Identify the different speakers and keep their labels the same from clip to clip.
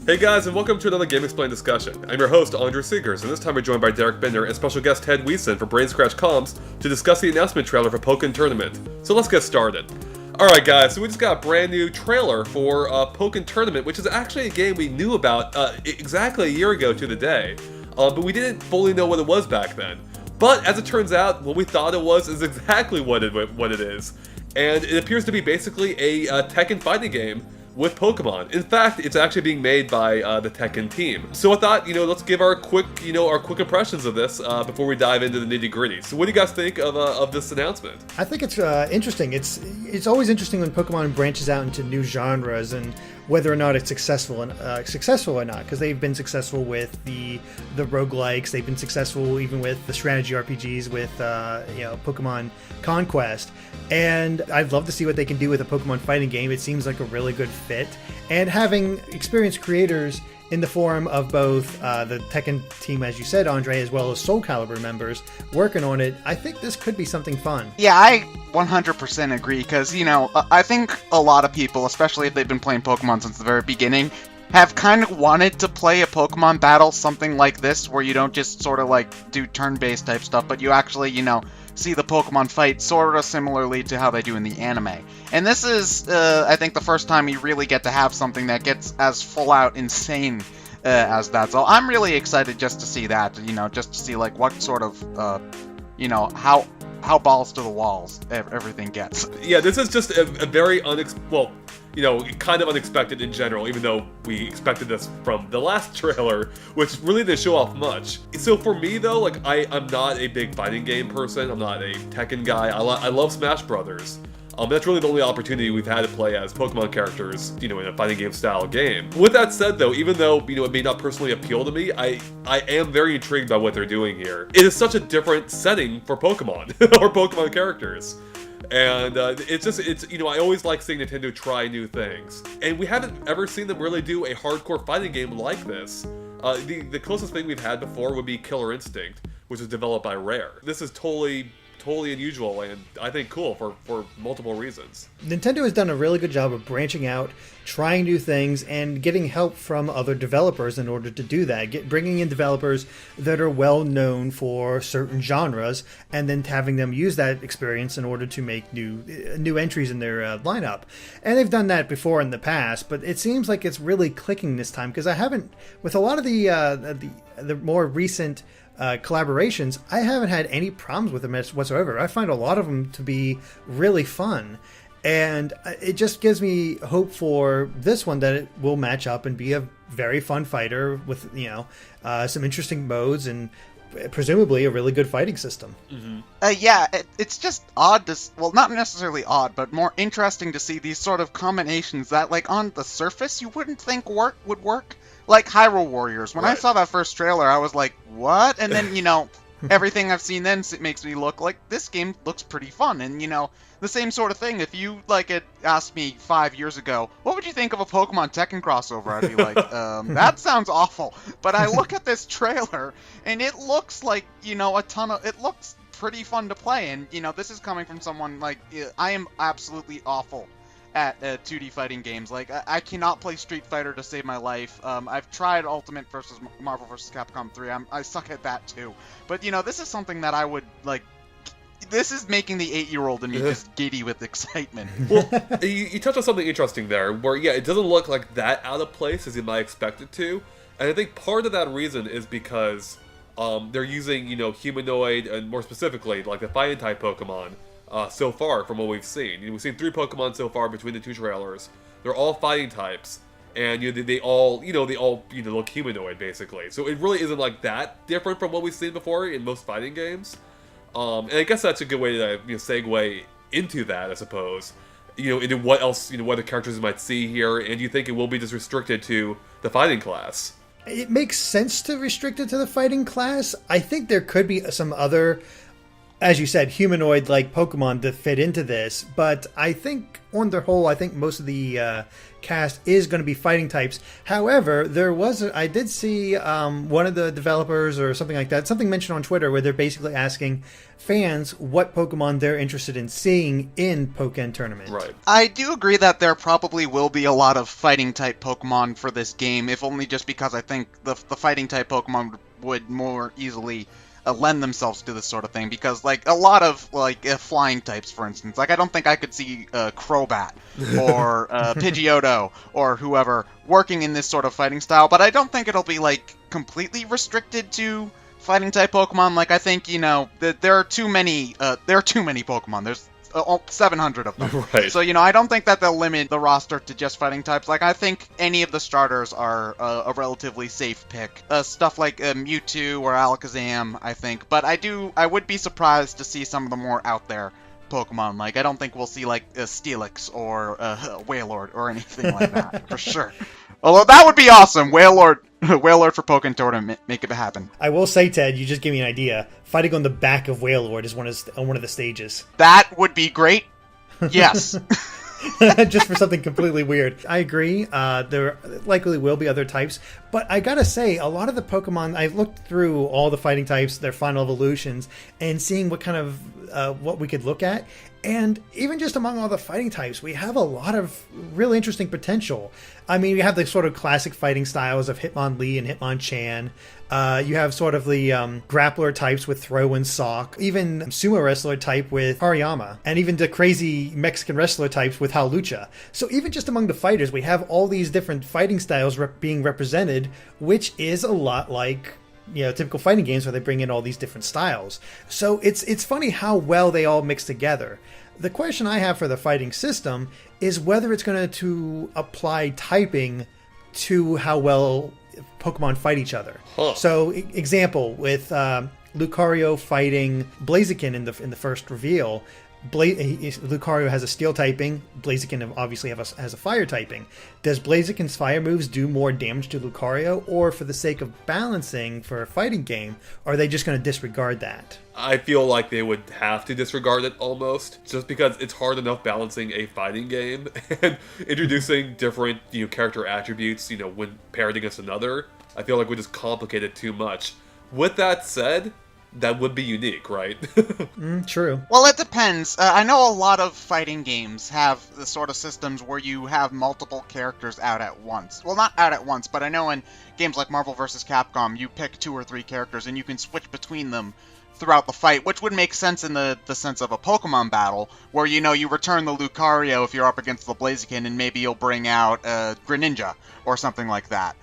Speaker 1: Hey guys, and welcome to another Game Explained discussion. I'm your host, Andrew Seegers, and this time we're joined by Derek Bender and special guest Ted Wiesen from Brain Scratch Comms to discuss the announcement trailer for Pokkén Tournament. So let's get started. Alright guys, so we just got a brand new trailer for Pokkén Tournament, which is actually a game we knew about exactly a year ago to the day, but we didn't fully know what it was back then. But as it turns out, what we thought it was is exactly what it is, and it appears to be basically a Tekken fighting game with Pokemon. In fact, it's actually being made by the Tekken team. So I thought, let's give our quick impressions of this before we dive into the nitty-gritty. So what do you guys think of this announcement?
Speaker 2: I think it's interesting. It's always interesting when Pokemon branches out into new genres and whether or not it's successful or not, because they've been successful with the roguelikes. They've been successful even with the strategy RPGs with Pokemon Conquest. And I'd love to see what they can do with a Pokemon fighting game. It seems like a really good fit. And having experienced creators in the form of both the Tekken team, as you said, Andre, as well as Soul Calibur members working on it, I think this could be something fun.
Speaker 3: Yeah, I 100% agree, because, I think a lot of people, especially if they've been playing Pokemon since the very beginning, have kind of wanted to play a Pokemon battle, something like this, where you don't just sort of like do turn-based type stuff, but you actually, see the Pokemon fight sort of similarly to how they do in the anime. And this is, I think, the first time you really get to have something that gets as full-out insane as that. So I'm really excited just to see that, just to see, like, what sort of, how balls to the walls everything gets.
Speaker 1: Yeah, this is just a very kind of unexpected in general, even though we expected this from the last trailer, which really didn't show off much. So for me, though, I'm not a big fighting game person. I'm not a Tekken guy. I love Smash Brothers. That's really the only opportunity we've had to play as Pokemon characters, in a fighting game style game. With that said, though, even though, it may not personally appeal to me, I am very intrigued by what they're doing here. It is such a different setting for Pokemon, or Pokemon characters. And I always like seeing Nintendo try new things. And we haven't ever seen them really do a hardcore fighting game like this. The closest thing we've had before would be Killer Instinct, which was developed by Rare. This is totally unusual and I think cool for multiple reasons.
Speaker 2: Nintendo has done a really good job of branching out, trying new things, and getting help from other developers in order to do that. Bringing in developers that are well known for certain genres, and then having them use that experience in order to make new entries in their lineup. And they've done that before in the past, but it seems like it's really clicking this time, because I haven't, with a lot of the more recent collaborations, I haven't had any problems with them whatsoever. I find a lot of them to be really fun, and it just gives me hope for this one that it will match up and be a very fun fighter with some interesting modes and presumably a really good fighting system.
Speaker 3: Mm-hmm. It's just odd not necessarily odd, but more interesting to see these sort of combinations that, like, on the surface you wouldn't think would work. Like Hyrule Warriors. When I saw that first trailer, I was like, what? And then, everything I've seen then makes me look like this game looks pretty fun. And, the same sort of thing. If you, had asked me 5 years ago, what would you think of a Pokemon Tekken crossover? I'd be like, that sounds awful. But I look at this trailer, and it looks like, it looks pretty fun to play. And, this is coming from someone, I am absolutely awful at 2D fighting games. I cannot play Street Fighter to save my life. I've tried Ultimate versus Marvel vs. Capcom 3. I suck at that too. But, this is something that I would, this is making the 8-year-old in me just giddy with excitement.
Speaker 1: Well, you touched on something interesting there, where, it doesn't look like that out of place as you might expect it to. And I think part of that reason is because they're using, humanoid, and more specifically, the fighting type Pokemon, so far from what we've seen. We've seen 3 Pokemon so far between the 2 trailers. They're all fighting types, and they all look humanoid basically. So it really isn't that different from what we've seen before in most fighting games. And I guess that's a good way to segue into that, I suppose. Into what else, what other characters you might see here, and you think it will be just restricted to the fighting class?
Speaker 2: It makes sense to restrict it to the fighting class. I think there could be some other as you said, humanoid-like Pokemon to fit into this. But I think, on the whole, I think most of the cast is going to be fighting types. However, I did see one of the developers or something like that, something mentioned on Twitter where they're basically asking fans what Pokemon they're interested in seeing in Pokkén Tournament.
Speaker 1: Right.
Speaker 3: I do agree that there probably will be a lot of fighting type Pokemon for this game, if only just because I think the fighting type Pokemon would more easily lend themselves to this sort of thing, because like a lot of flying types, for instance, like I don't think I could see Crobat or Pidgeotto or whoever working in this sort of fighting style, but I don't think it'll be like completely restricted to fighting type Pokemon. Like I think that there are too many Pokemon. There's 700 of them.
Speaker 1: Right.
Speaker 3: So, I don't think that they'll limit the roster to just fighting types. Like, I think any of the starters are a relatively safe pick. Stuff like Mewtwo or Alakazam, I think. But I would be surprised to see some of the more out there Pokemon. Like, I don't think we'll see, like, Steelix or Wailord or anything like that, for sure. Although that would be awesome. Wailord for Pokkén Tournament, make it happen.
Speaker 2: I will say, Ted, you just gave me an idea. Fighting on the back of Wailord is on one of the stages.
Speaker 3: That would be great. Yes.
Speaker 2: Just for something completely weird. I agree. There likely will be other types, but I gotta say, a lot of the Pokemon, I've looked through all the fighting types, their final evolutions, and seeing what kind of what we could look at. And even just among all the fighting types, we have a lot of really interesting potential. I mean, you have the sort of classic fighting styles of Hitmonlee and Hitmonchan. You have sort of the grappler types with Throw and Sock. Even sumo wrestler type with Hariyama. And even the crazy Mexican wrestler types with Hawlucha. So even just among the fighters, we have all these different fighting styles being represented, which is a lot like typical fighting games where they bring in all these different styles. So it's funny how well they all mix together. The question I have for the fighting system is whether it's going to apply typing to how well Pokemon fight each other.
Speaker 1: Huh.
Speaker 2: So, example, with Lucario fighting Blaziken in the first reveal, Lucario has a steel typing, Blaziken obviously has a fire typing. Does Blaziken's fire moves do more damage to Lucario, or for the sake of balancing for a fighting game, are they just going to disregard that?
Speaker 1: I feel like they would have to disregard it almost, just because it's hard enough balancing a fighting game and introducing different character attributes when paired against another. I feel like we just complicate it too much. With that said, that would be unique, right?
Speaker 2: True.
Speaker 3: Well, it depends. I know a lot of fighting games have the sort of systems where you have multiple characters out at once. Well, not out at once, but I know in games like Marvel vs. Capcom, you pick 2 or 3 characters and you can switch between them throughout the fight, which would make sense in the sense of a Pokemon battle, where you return the Lucario if you're up against the Blaziken, and maybe you'll bring out Greninja or something like that.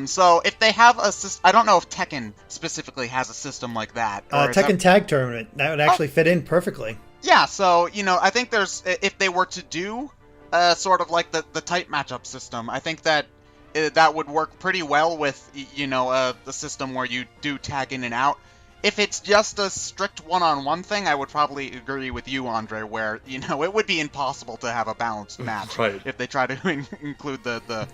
Speaker 3: So if they have a system, I don't know if Tekken specifically has a system like that.
Speaker 2: Tekken Tag Tournament, that would actually fit in perfectly.
Speaker 3: Yeah, so, I think if they were to do sort of like the type matchup system, I think that that would work pretty well with, the system where you do tag in and out. If it's just a strict one-on-one thing, I would probably agree with you, Andre, where, it would be impossible to have a balanced match
Speaker 1: Right.
Speaker 3: if they try to include the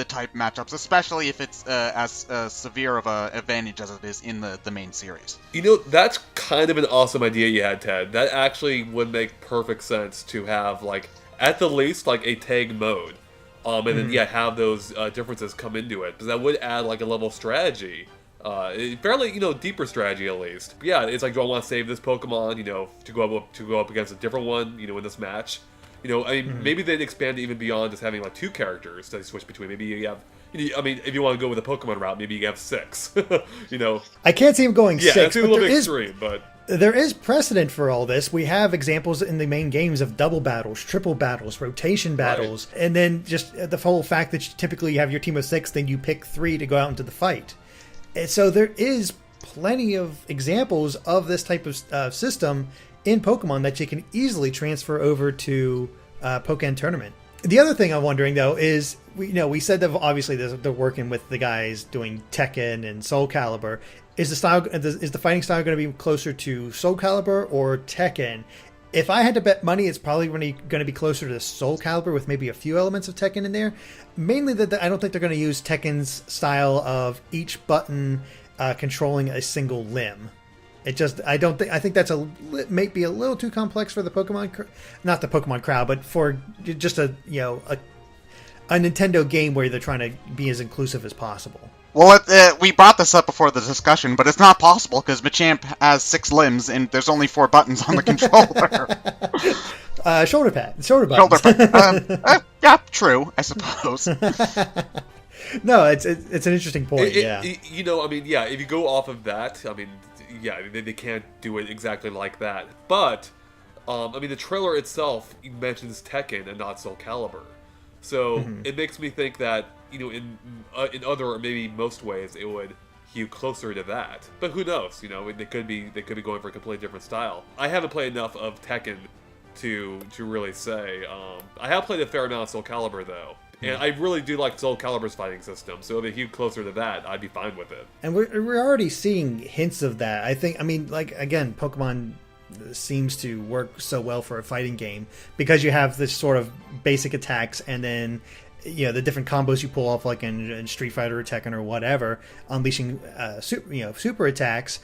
Speaker 3: type matchups, especially if it's as severe of an advantage as it is in the main series.
Speaker 1: That's kind of an awesome idea you had, Ted. That actually would make perfect sense to have, at the least, a tag mode. And then, have those differences come into it. Because that would add, a level of strategy. Fairly, deeper strategy at least. But yeah, it's like, do I want to save this Pokemon, to go up against a different one, in this match? Maybe they'd expand it even beyond just having 2 characters to switch between. Maybe you have, if you want to go with a Pokemon route, maybe you have 6.
Speaker 2: I can't see him going 6.
Speaker 1: Yeah, it's a
Speaker 2: but
Speaker 1: little bit extreme, but
Speaker 2: there is precedent for all this. We have examples in the main games of double battles, triple battles, rotation battles, and then just the whole fact that typically you have your team of 6, then you pick 3 to go out into the fight. And so there is plenty of examples of this type of system in Pokemon that you can easily transfer over to Pokkén Tournament. The other thing I'm wondering, though, is we said that obviously they're working with the guys doing Tekken and Soul Calibur. Is the fighting style going to be closer to Soul Calibur or Tekken? If I had to bet money, it's probably going to be closer to Soul Calibur with maybe a few elements of Tekken in there. Mainly that I don't think they're going to use Tekken's style of each button controlling a single limb. I think that's may be a little too complex for the not the Pokemon crowd, but for just a Nintendo game where they're trying to be as inclusive as possible.
Speaker 3: Well, we brought this up before the discussion, but it's not possible because Machamp has 6 limbs and there's only 4 buttons on the controller.
Speaker 2: Shoulder buttons.
Speaker 3: Shoulder pad. Yeah, true, I suppose.
Speaker 2: No, it's an interesting point.
Speaker 1: If you go off of that, I mean, yeah, they can't do it exactly like that. But, the trailer itself mentions Tekken and not Soul Calibur. So it makes me think that, in other or maybe most ways, it would hew closer to that. But who knows? They could be going for a completely different style. I haven't played enough of Tekken to really say. I have played a fair amount of Soul Calibur though. And I really do like Soul Calibur's fighting system, so if they hew closer to that, I'd be fine with it.
Speaker 2: And we're already seeing hints of that. Again, Pokemon seems to work so well for a fighting game because you have this sort of basic attacks and then the different combos you pull off, like in Street Fighter or Tekken or whatever, unleashing super attacks.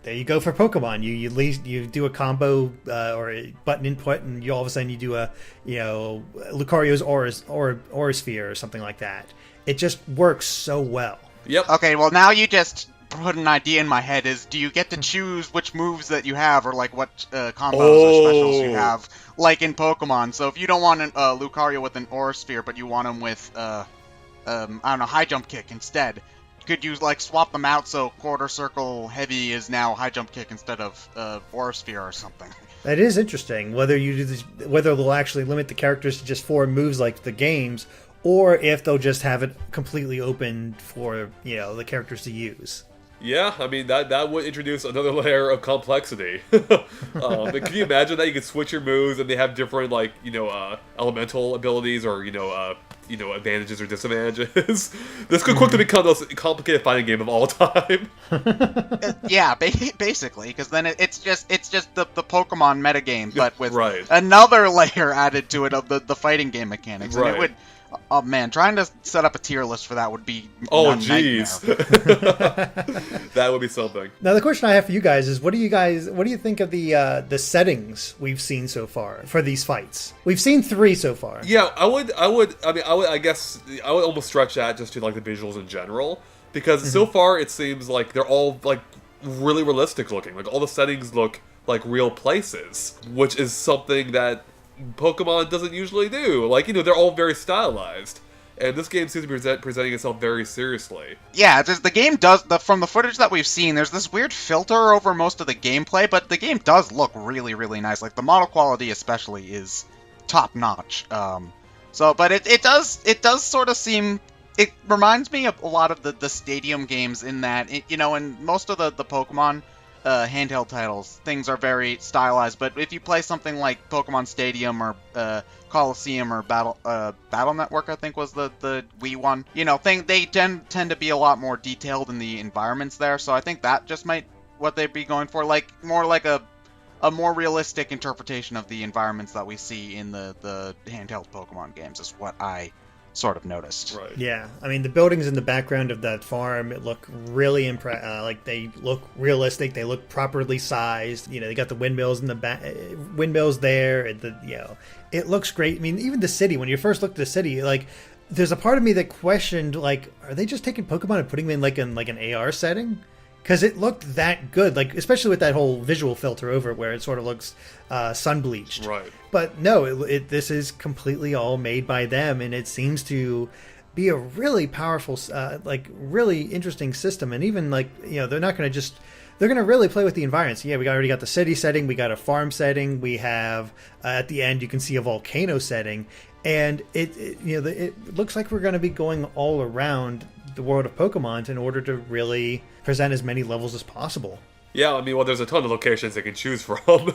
Speaker 2: There you go for Pokemon. You do a combo or a button input, and you all of a sudden you do a Lucario's Aura Sphere or something like that. It just works so well.
Speaker 1: Yep.
Speaker 3: Okay, well now you just put an idea in my head. Is do you get to choose which moves that you have, or like what combos or specials you have, like in Pokemon? So if you don't want a Lucario with an Aura Sphere, but you want him with high jump kick instead. Could you swap them out so Quarter Circle Heavy is now High Jump Kick instead of Aura Sphere or something?
Speaker 2: That is interesting. Whether they'll actually limit the characters to just 4 moves like the games, or if they'll just have it completely open for the characters to use.
Speaker 1: Yeah, that would introduce another layer of complexity. But can you imagine that you could switch your moves and they have different elemental abilities or advantages or disadvantages? This could quickly become the most complicated fighting game of all time.
Speaker 3: Yeah, basically, because then it's just the Pokemon metagame, but with
Speaker 1: right.
Speaker 3: another layer added to it of the fighting game mechanics. And
Speaker 1: right.
Speaker 3: it would. Oh man, trying to set up a tier list for that would be
Speaker 1: jeez. That would be something.
Speaker 2: Now the question I have for you guys is, what do you think of the settings we've seen so far for these fights? We've seen 3 so far.
Speaker 1: Yeah, I would almost stretch that just to the visuals in general, because so far it seems like they're all really realistic looking. All the settings look like real places, which is something that Pokemon doesn't usually do. They're all very stylized. And this game seems to be presenting itself very seriously.
Speaker 3: Yeah, the game does, from the footage that we've seen, there's this weird filter over most of the gameplay, but the game does look really, really nice. The model quality especially is top-notch. But it does sort of seem... It reminds me of a lot of the Stadium games in that, in most of the Pokemon... handheld titles, things are very stylized, but if you play something like Pokemon Stadium or Coliseum or Battle Network, I think was the Wii one, they tend to be a lot more detailed in the environments there, so I think that just might what they'd be going for, more like a more realistic interpretation of the environments that we see in the handheld Pokemon games is what I sort of noticed.
Speaker 1: Right.
Speaker 2: Yeah, the buildings in the background of that farm look really they look realistic. They look properly sized. They got the windmills in the back, windmills there, and it looks great. Even the city. When you first look at the city, there's a part of me that questioned, are they just taking Pokemon and putting them in an AR setting? Because it looked that good, especially with that whole visual filter over it, where it sort of looks sun bleached.
Speaker 1: Right.
Speaker 2: But no, this is completely all made by them, and it seems to be a really powerful, really interesting system. And even they're not going to they're going to really play with the environments. Yeah, we already got the city setting, we got a farm setting, we have at the end you can see a volcano setting, and it looks like we're going to be going all around the world of Pokemon in order to really present as many levels as possible.
Speaker 1: Yeah, there's a ton of locations they can choose from,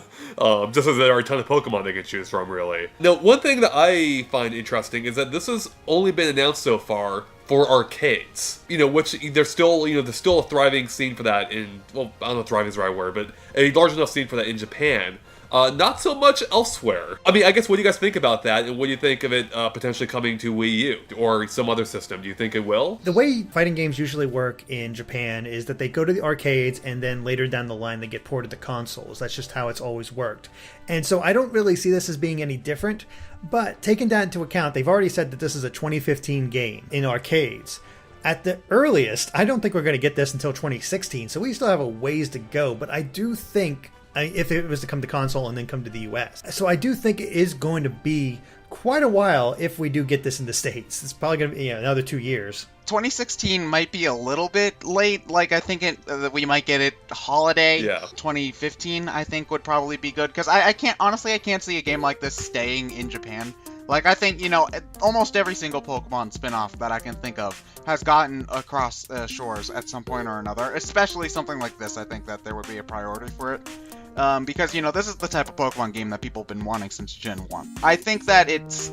Speaker 1: just as there are a ton of Pokemon they can choose from, really. Now, one thing that I find interesting is that this has only been announced so far for arcades, which there's still a thriving scene for that I don't know if thriving is the right word, but a large enough scene for that in Japan. Not so much elsewhere. I mean, I guess what do you guys think about that, and what do you think of it potentially coming to Wii U or some other system? Do you think it will?
Speaker 2: The way fighting games usually work in Japan is that they go to the arcades and then later down the line they get ported to consoles. That's just how it's always worked. And so I don't really see this as being any different, but taking that into account, they've already said that this is a 2015 game in arcades. At the earliest, I don't think we're going to get this until 2016, so we still have a ways to go, but I do think if it was to come to console and then come to the US. So I do think it is going to be quite a while if we do get this in the States. It's probably going to be another 2 years.
Speaker 3: 2016 might be a little bit late. Like, I think we might get it holiday.
Speaker 1: Yeah.
Speaker 3: 2015, I think, would probably be good. Because I can't see a game like this staying in Japan. Like, I think, almost every single Pokemon spin-off that I can think of has gotten across shores at some point or another. Especially something like this, I think that there would be a priority for it. Because, this is the type of Pokemon game that people have been wanting since Gen 1. I think that it's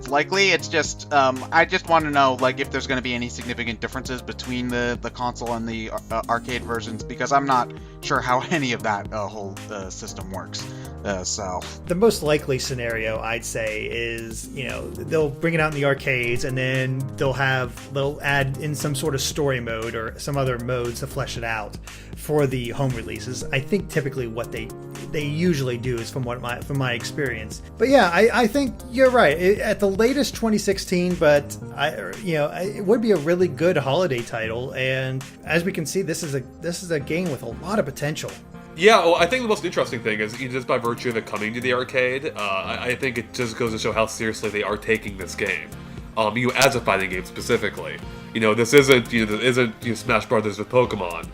Speaker 3: likely. It's just, I just want to know, like, if there's going to be any significant differences between the console and the arcade versions, because I'm not sure how any of that whole system works. So
Speaker 2: the most likely scenario, I'd say, is, they'll bring it out in the arcades and then they'll add in some sort of story mode or some other modes to flesh it out for the home releases. I think typically what they usually do is from my experience. But yeah, I think you're right. At the latest 2016, but it would be a really good holiday title. And as we can see, this is a game with a lot of potential.
Speaker 1: Yeah, well, I think the most interesting thing is just by virtue of it coming to the arcade, I think it just goes to show how seriously they are taking this game. As a fighting game specifically. This isn't Smash Brothers with Pokemon.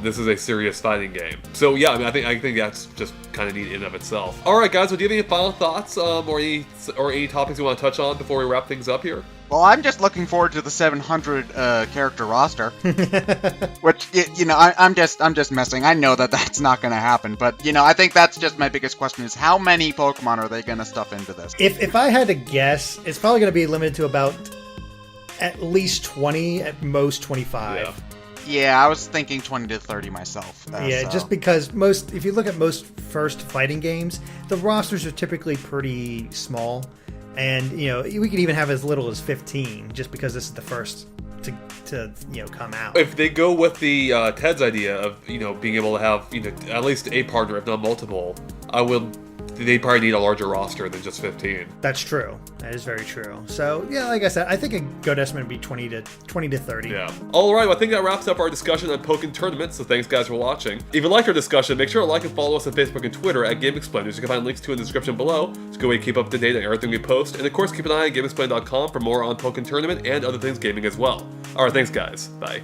Speaker 1: This is a serious fighting game. So yeah, I think that's just kind of neat in and of itself. All right, guys. Well, do you have any final thoughts or any topics you want to touch on before we wrap things up here?
Speaker 3: Well, I'm just looking forward to the 700 character roster, which I'm just messing. I know that that's not going to happen, but I think that's just my biggest question: is how many Pokemon are they going to stuff into this?
Speaker 2: If I had to guess, it's probably going to be limited to about at least 20, at most 25.
Speaker 1: Yeah.
Speaker 3: Yeah, I was thinking 20 to 30 myself.
Speaker 2: Just because if you look at most first fighting games, the rosters are typically pretty small. And, we could even have as little as 15 just because this is the first to come out.
Speaker 1: If they go with the Ted's idea of, being able to have, at least a partner, if not multiple, they probably need a larger roster than just 15.
Speaker 2: That's true. That is very true. So, yeah, like I said, I think a good estimate would be 20 to 30.
Speaker 1: Yeah. All right, well, I think that wraps up our discussion on Pokkén Tournament, so thanks, guys, for watching. If you liked our discussion, make sure to like and follow us on Facebook and Twitter at GameExplainers. You can find links to in the description below. It's a good way to keep up to date on everything we post. And, of course, keep an eye on GameExplain.com for more on Pokkén Tournament and other things gaming as well. All right, thanks, guys. Bye.